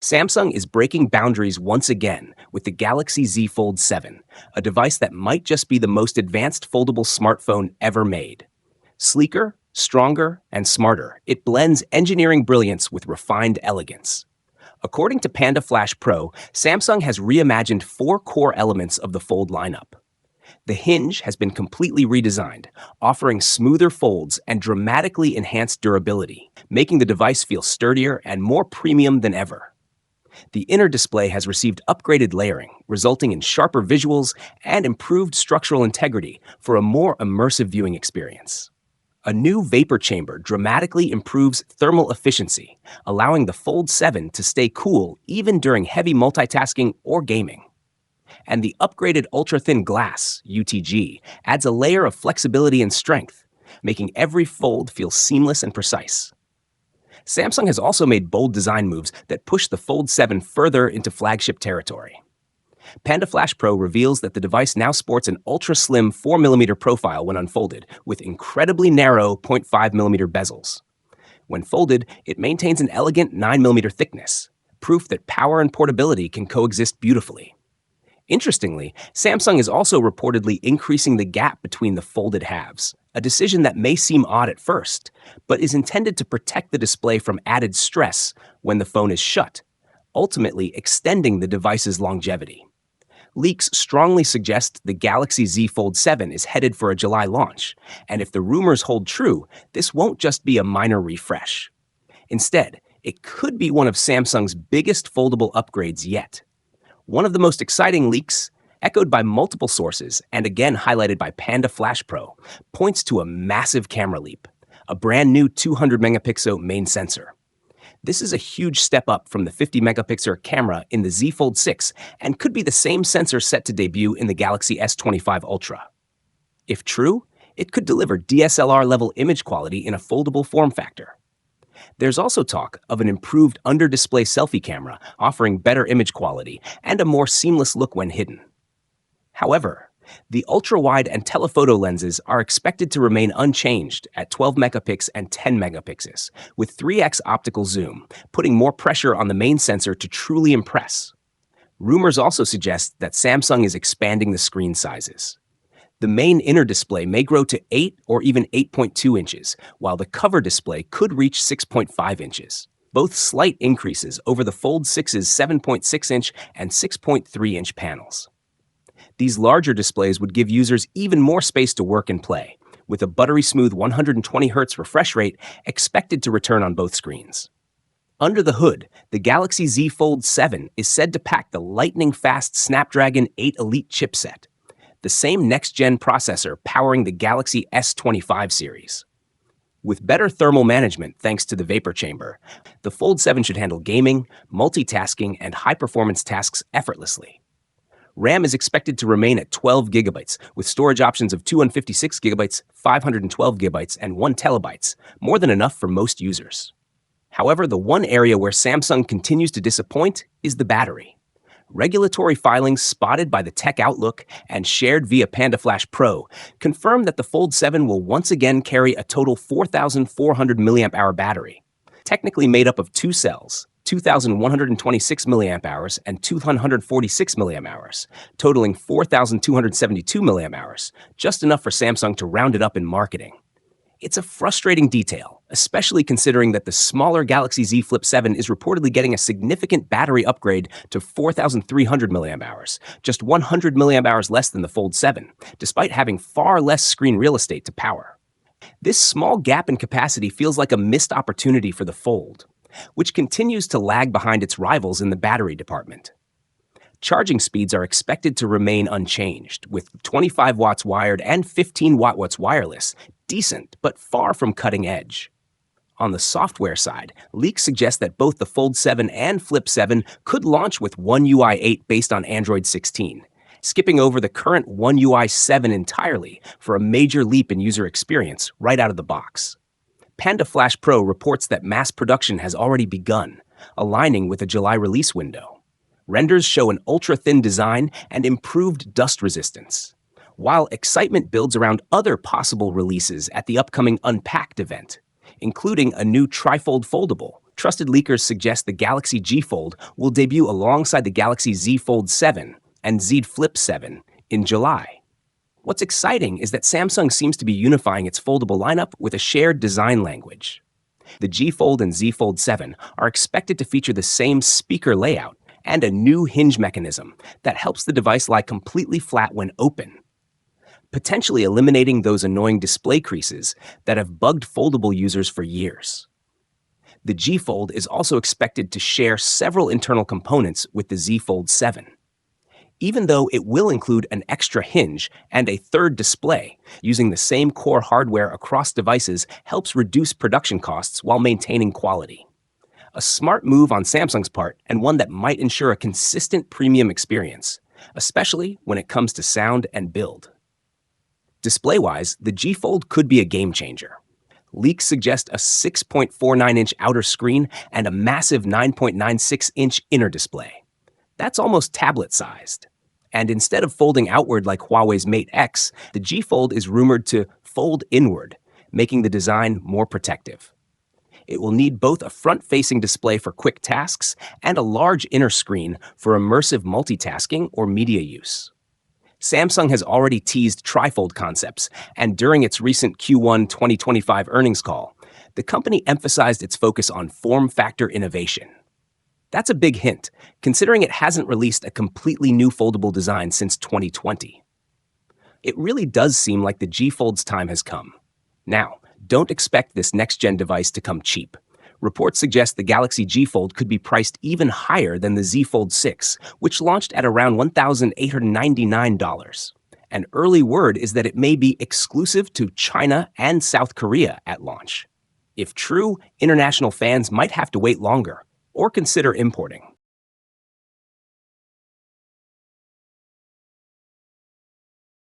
Samsung is breaking boundaries once again with the Galaxy Z Fold 7, a device that might just be the most advanced foldable smartphone ever made. Sleeker, stronger, and smarter, it blends engineering brilliance with refined elegance. According to Panda Flash Pro, Samsung has reimagined four core elements of the Fold lineup. The hinge has been completely redesigned, offering smoother folds and dramatically enhanced durability, making the device feel sturdier and more premium than ever. The inner display has received upgraded layering, resulting in sharper visuals and improved structural integrity for a more immersive viewing experience. A new vapor chamber dramatically improves thermal efficiency, allowing the Fold 7 to stay cool even during heavy multitasking or gaming. And the upgraded ultra-thin glass, UTG, adds a layer of flexibility and strength, making every fold feel seamless and precise. Samsung has also made bold design moves that push the Fold 7 further into flagship territory. Panda Flash Pro reveals that the device now sports an ultra-slim 4mm profile when unfolded, with incredibly narrow 0.5mm bezels. When folded, it maintains an elegant 9mm thickness, proof that power and portability can coexist beautifully. Interestingly, Samsung is also reportedly increasing the gap between the folded halves, a decision that may seem odd at first, but is intended to protect the display from added stress when the phone is shut, ultimately extending the device's longevity. Leaks strongly suggest the Galaxy Z Fold 7 is headed for a July launch, and if the rumors hold true, this won't just be a minor refresh. Instead, it could be one of Samsung's biggest foldable upgrades yet. One of the most exciting leaks, echoed by multiple sources and again highlighted by Panda Flash Pro, points to a massive camera leap, a brand new 200-megapixel main sensor. This is a huge step up from the 50-megapixel camera in the Z Fold 6 and could be the same sensor set to debut in the Galaxy S25 Ultra. If true, it could deliver DSLR-level image quality in a foldable form factor. There's also talk of an improved under-display selfie camera offering better image quality and a more seamless look when hidden. However, the ultra-wide and telephoto lenses are expected to remain unchanged at 12 megapixels and 10 megapixels, with 3x optical zoom, putting more pressure on the main sensor to truly impress. Rumors also suggest that Samsung is expanding the screen sizes. The main inner display may grow to 8 or even 8.2 inches, while the cover display could reach 6.5 inches, both slight increases over the Fold 6's 7.6-inch and 6.3-inch panels. These larger displays would give users even more space to work and play, with a buttery-smooth 120Hz refresh rate expected to return on both screens. Under the hood, the Galaxy Z Fold 7 is said to pack the lightning-fast Snapdragon 8 Elite chipset, the same next-gen processor powering the Galaxy S25 series. With better thermal management thanks to the vapor chamber, the Fold 7 should handle gaming, multitasking, and high-performance tasks effortlessly. RAM is expected to remain at 12 gigabytes, with storage options of 256 gigabytes, 512 gigabytes, and 1 terabyte, more than enough for most users. However, the one area where Samsung continues to disappoint is the battery. Regulatory filings spotted by the Tech Outlook and shared via Panda Flash Pro confirm that the Fold 7 will once again carry a total 4,400 mAh battery, technically made up of two cells, 2,126 mAh and 246 mAh, totaling 4,272 mAh, just enough for Samsung to round it up in marketing. It's a frustrating detail, especially considering that the smaller Galaxy Z Flip 7 is reportedly getting a significant battery upgrade to 4,300 mAh, just 100 mAh less than the Fold 7, despite having far less screen real estate to power. This small gap in capacity feels like a missed opportunity for the Fold, which continues to lag behind its rivals in the battery department. Charging speeds are expected to remain unchanged, with 25 watts wired and 15 watts wireless, decent but far from cutting edge. On the software side, leaks suggest that both the Fold 7 and Flip 7 could launch with One UI 8 based on Android 16, skipping over the current One UI 7 entirely for a major leap in user experience right out of the box. Panda Flash Pro reports that mass production has already begun, aligning with a July release window. Renders show an ultra-thin design and improved dust resistance, while excitement builds around other possible releases at the upcoming Unpacked event, including a new trifold foldable Trusted leakers suggest the Galaxy G Fold will debut alongside the Galaxy Z Fold 7 and Z Flip 7 in July. What's exciting is that Samsung seems to be unifying its foldable lineup with a shared design language. The G Fold and Z Fold 7 are expected to feature the same speaker layout and a new hinge mechanism that helps the device lie completely flat when open, potentially eliminating those annoying display creases that have bugged foldable users for years. The G Fold is also expected to share several internal components with the Z Fold 7. Even though it will include an extra hinge and a third display, using the same core hardware across devices helps reduce production costs while maintaining quality. A smart move on Samsung's part, and one that might ensure a consistent premium experience, especially when it comes to sound and build. Display-wise, the G Fold could be a game changer. Leaks suggest a 6.49-inch outer screen and a massive 9.96-inch inner display. That's almost tablet-sized. And instead of folding outward like Huawei's Mate X, the G Fold is rumored to fold inward, making the design more protective. It will need both a front-facing display for quick tasks and a large inner screen for immersive multitasking or media use. Samsung has already teased trifold concepts, and during its recent Q1 2025 earnings call, the company emphasized its focus on form factor innovation. That's a big hint, considering it hasn't released a completely new foldable design since 2020. It really does seem like the G Fold's time has come. Now, don't expect this next-gen device to come cheap. Reports suggest the Galaxy G Fold could be priced even higher than the Z Fold 6, which launched at around $1,899. An early word is that it may be exclusive to China and South Korea at launch. If true, international fans might have to wait longer or consider importing.